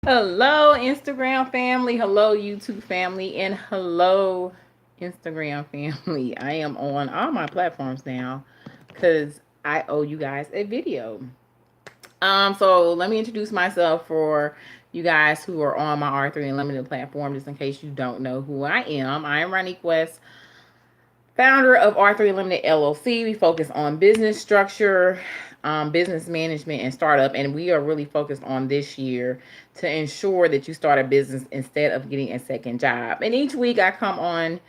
Hello, Instagram family. Hello, YouTube family. And hello, Instagram family. I am on all my platforms now because I owe you guys a video. So let me introduce myself for you guys who are on my R3 Unlimited platform, just in case you don't know who I am. I am Ronnie Quest, founder of R3 Limited LLC. We focus on business structure, business management, and startup. And we are really focused on this year to ensure that you start a business instead of getting a second job. And each week I come on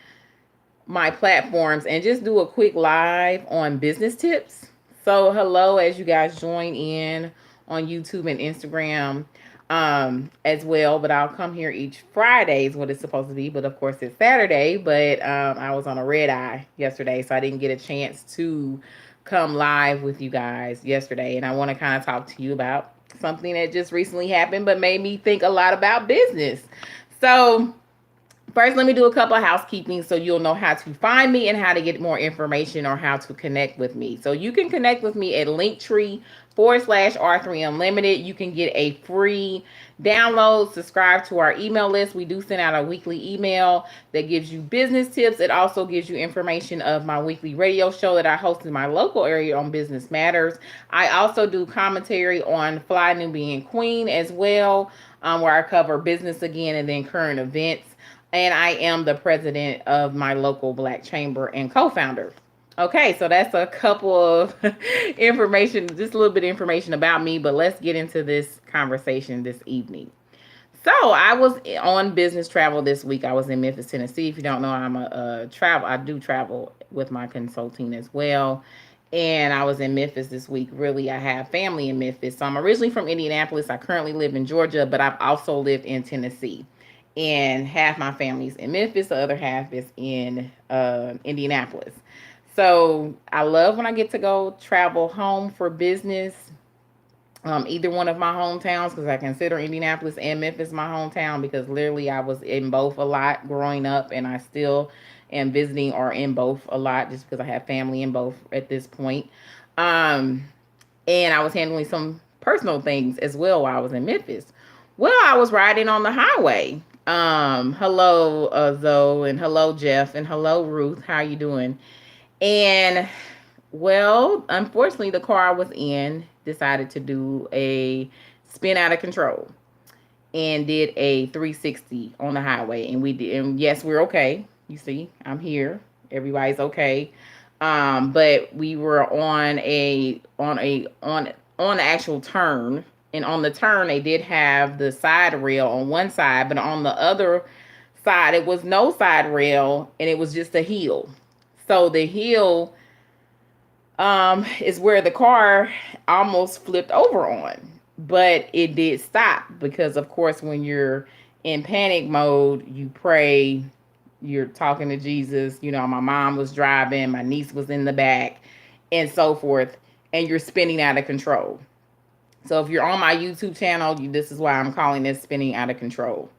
my platforms and just do a quick live on business tips. So, hello, as you guys join in on YouTube and Instagram as well. But I'll come here each Friday, is what it's supposed to be. But of course, it's Saturday. But I was on a red eye yesterday, so I didn't get a chance to come live with you guys yesterday. And I want to kind of talk to you about something that just recently happened, but made me think a lot about business. So, first, let me do a couple of housekeeping so you'll know how to find me and how to get more information or how to connect with me. So you can connect with me at Linktree/R3 Unlimited. You can get a free download, subscribe to our email list. We do send out a weekly email that gives you business tips. It also gives you information of my weekly radio show that I host in my local area on Business Matters. I also do commentary on Fly Nubian Queen as well, where I cover business again and then current events, and I am the president of my local Black Chamber and co-founder. Okay, so that's a couple of information, just a little bit of information about me, but let's get into this conversation this evening. So I was on business travel this week. I was in Memphis, Tennessee. If you don't know, I'm a travel. I do travel with my consulting as well. And I was in Memphis this week. Really, I have family in Memphis. So I'm originally from Indianapolis. I currently live in Georgia, but I've also lived in Tennessee. And half my family's in Memphis, the other half is in Indianapolis. So I love when I get to go travel home for business, either one of my hometowns, because I consider Indianapolis and Memphis my hometown, because literally I was in both a lot growing up, and I still am visiting or in both a lot just because I have family in both at this point. Um, and I was handling some personal things as well while I was in Memphis. Well, I was riding on the highway. Hello, Zoe, and hello, Jeff, and hello, Ruth. How you doing? And well, unfortunately, the car I was in decided to do a spin out of control and did a 360 on the highway. And we did, and yes, we're okay. You see, I'm here. Everybody's okay. But we were on the actual turn, and on the turn they did have the side rail on one side, but on the other side it was no side rail, and it was just a hill. So the hill is where the car almost flipped over on, but it did stop because, of course, when you're in panic mode, you pray, you're talking to Jesus. You know, my mom was driving, my niece was in the back, and so forth, and you're spinning out of control. So if you're on my YouTube channel, this is why I'm calling this spinning out of control.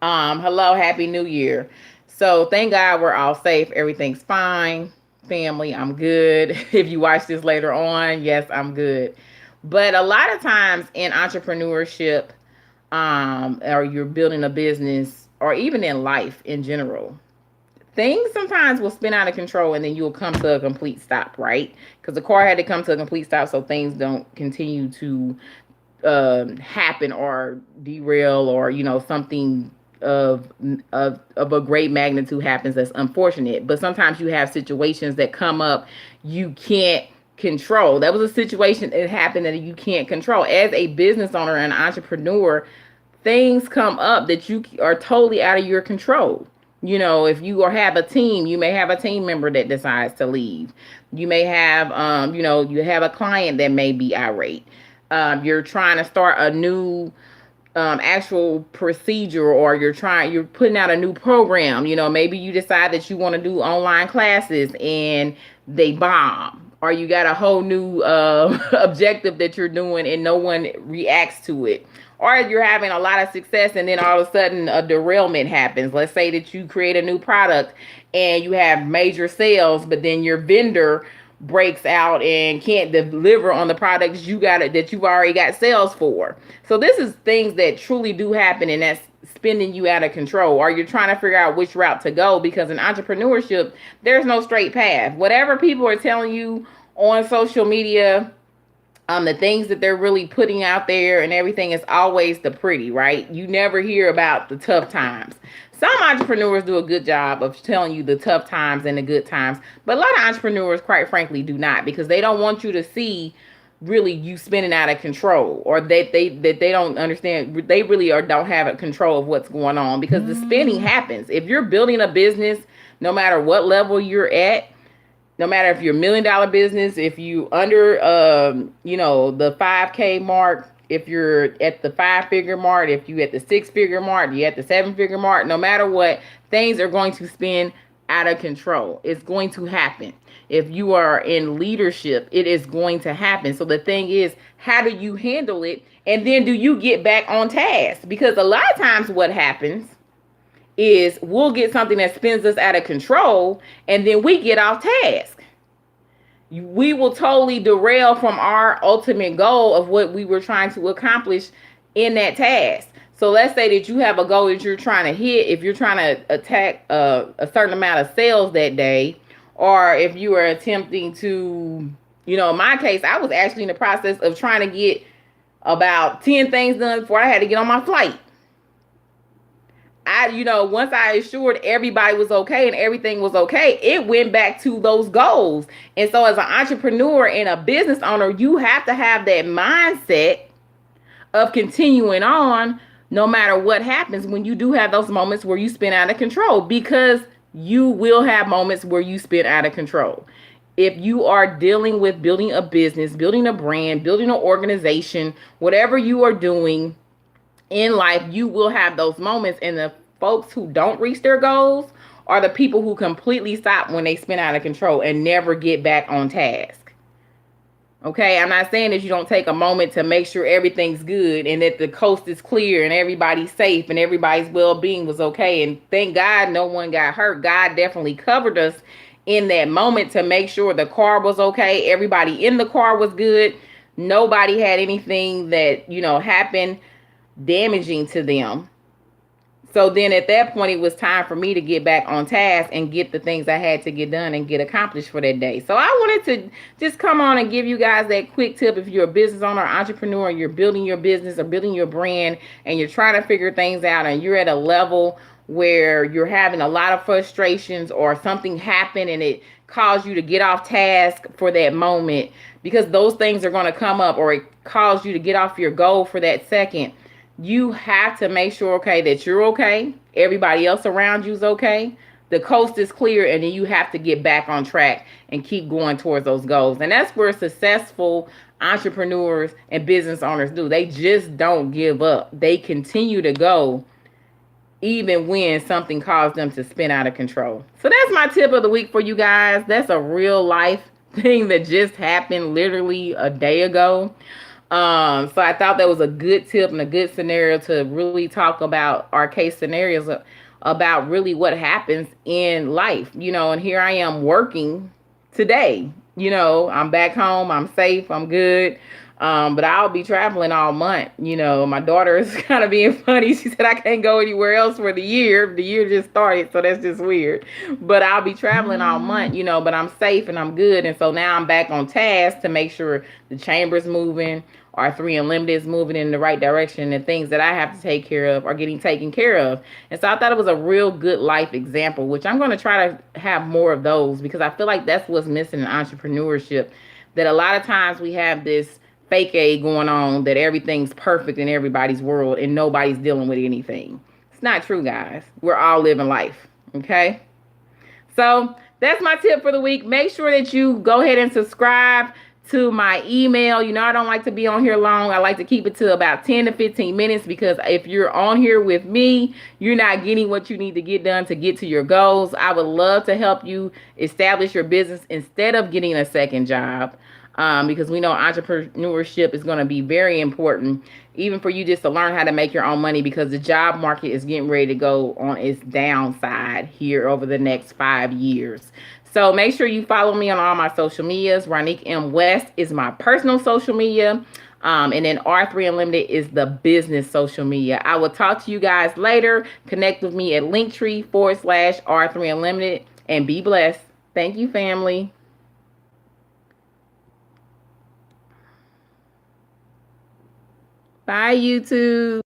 Hello, happy new year. So thank God we're all safe. Everything's fine. Family, I'm good. If you watch this later on, yes, I'm good. But a lot of times in entrepreneurship, or you're building a business, or even in life in general, things sometimes will spin out of control and then you'll come to a complete stop, right? Because the car had to come to a complete stop so things don't continue to happen or derail, or something of a great magnitude happens that's unfortunate. But sometimes you have situations that come up you can't control. That was a situation that happened that you can't control. As a business owner and entrepreneur, things come up that you are totally out of your control. If you have a team, you may have a team member that decides to leave. You may have, you have a client that may be irate. You're trying to start a new actual procedure, or you're putting out a new program. Maybe you decide that you want to do online classes and they bomb, or you got a whole new objective that you're doing and no one reacts to it, or you're having a lot of success and then all of a sudden a derailment happens. Let's say that you create a new product and you have major sales, but then your vendor breaks out and can't deliver on the products that you've already got sales for. So this is things that truly do happen, and that's spinning you out of control, or you're trying to figure out which route to go, because in entrepreneurship there's no straight path. Whatever people are telling you on social media, the things that they're really putting out there and everything is always the pretty, right? You never hear about the tough times. Some entrepreneurs do a good job of telling you the tough times and the good times, but a lot of entrepreneurs, quite frankly, do not, because they don't want you to see really you spinning out of control, or that they don't understand, they really don't have a control of what's going on, because the spinning happens. If you're building a business, no matter what level you're at, no matter if you're $1 million business, if you under the 5K mark, if you're at the 5-figure mark, if you at the 6-figure mark, you at the 7-figure mark, no matter what, things are going to spin out of control. It's going to happen. If you are in leadership, it is going to happen. So the thing is, how do you handle it? And then do you get back on task? Because a lot of times what happens is we'll get something that spins us out of control, and then we get off task. We will totally derail from our ultimate goal of what we were trying to accomplish in that task. So let's say that you have a goal that you're trying to hit. If you're trying to attack a certain amount of sales that day, or if you are attempting to, in my case, I was actually in the process of trying to get about 10 things done before I had to get on my flight. Once I assured everybody was okay and everything was okay, it went back to those goals. And so as an entrepreneur and a business owner, you have to have that mindset of continuing on no matter what happens when you do have those moments where you spin out of control, because you will have moments where you spin out of control. If you are dealing with building a business, building a brand, building an organization, whatever you are doing in life, you will have those moments. And the folks who don't reach their goals are the people who completely stop when they spin out of control and never get back on task. Okay, I'm not saying that you don't take a moment to make sure everything's good and that the coast is clear and everybody's safe and everybody's well-being was okay. And thank God no one got hurt. God definitely covered us in that moment to make sure the car was okay. Everybody in the car was good. Nobody had anything that, happened damaging to them. So then at that point, it was time for me to get back on task and get the things I had to get done and get accomplished for that day. So I wanted to just come on and give you guys that quick tip. If you're a business owner or entrepreneur, you're building your business or building your brand and you're trying to figure things out and you're at a level where you're having a lot of frustrations or something happened and it caused you to get off task for that moment, because those things are going to come up, or it caused you to get off your goal for that second. You have to make sure, that you're okay. Everybody else around you is okay. The coast is clear, and then you have to get back on track and keep going towards those goals. And that's where successful entrepreneurs and business owners do. They just don't give up. They continue to go even when something caused them to spin out of control. So that's my tip of the week for you guys. That's a real life thing that just happened literally a day ago. So I thought that was a good tip and a good scenario to really talk about our case scenarios about really what happens in life, and here I am working today, I'm back home, I'm safe, I'm good. But I'll be traveling all month. My daughter is kind of being funny. She said I can't go anywhere else for the year. The year just started, so that's just weird. But I'll be traveling all month, but I'm safe and I'm good. And so now I'm back on task to make sure the chamber's moving, our 3 Unlimited is moving in the right direction, and things that I have to take care of are getting taken care of. And so I thought it was a real good life example, which I'm going to try to have more of those, because I feel like that's what's missing in entrepreneurship, that a lot of times we have this fake aid going on, that everything's perfect in everybody's world and nobody's dealing with anything. It's not true, guys. We're all living life. Okay. So that's my tip for the week. Make sure that you go ahead and subscribe to my email. I don't like to be on here long. I like to keep it to about 10 to 15 minutes, because if you're on here with me, you're not getting what you need to get done to get to your goals. I would love to help you establish your business instead of getting a second job. because we know entrepreneurship is going to be very important, even for you just to learn how to make your own money, because the job market is getting ready to go on its downside here over the next 5 years. So make sure you follow me on all my social medias. Ronique M. West is my personal social media. And then R3 Unlimited is the business social media. I will talk to you guys later. Connect with me at Linktree/R3 Unlimited, and be blessed. Thank you, family. Bye, YouTube.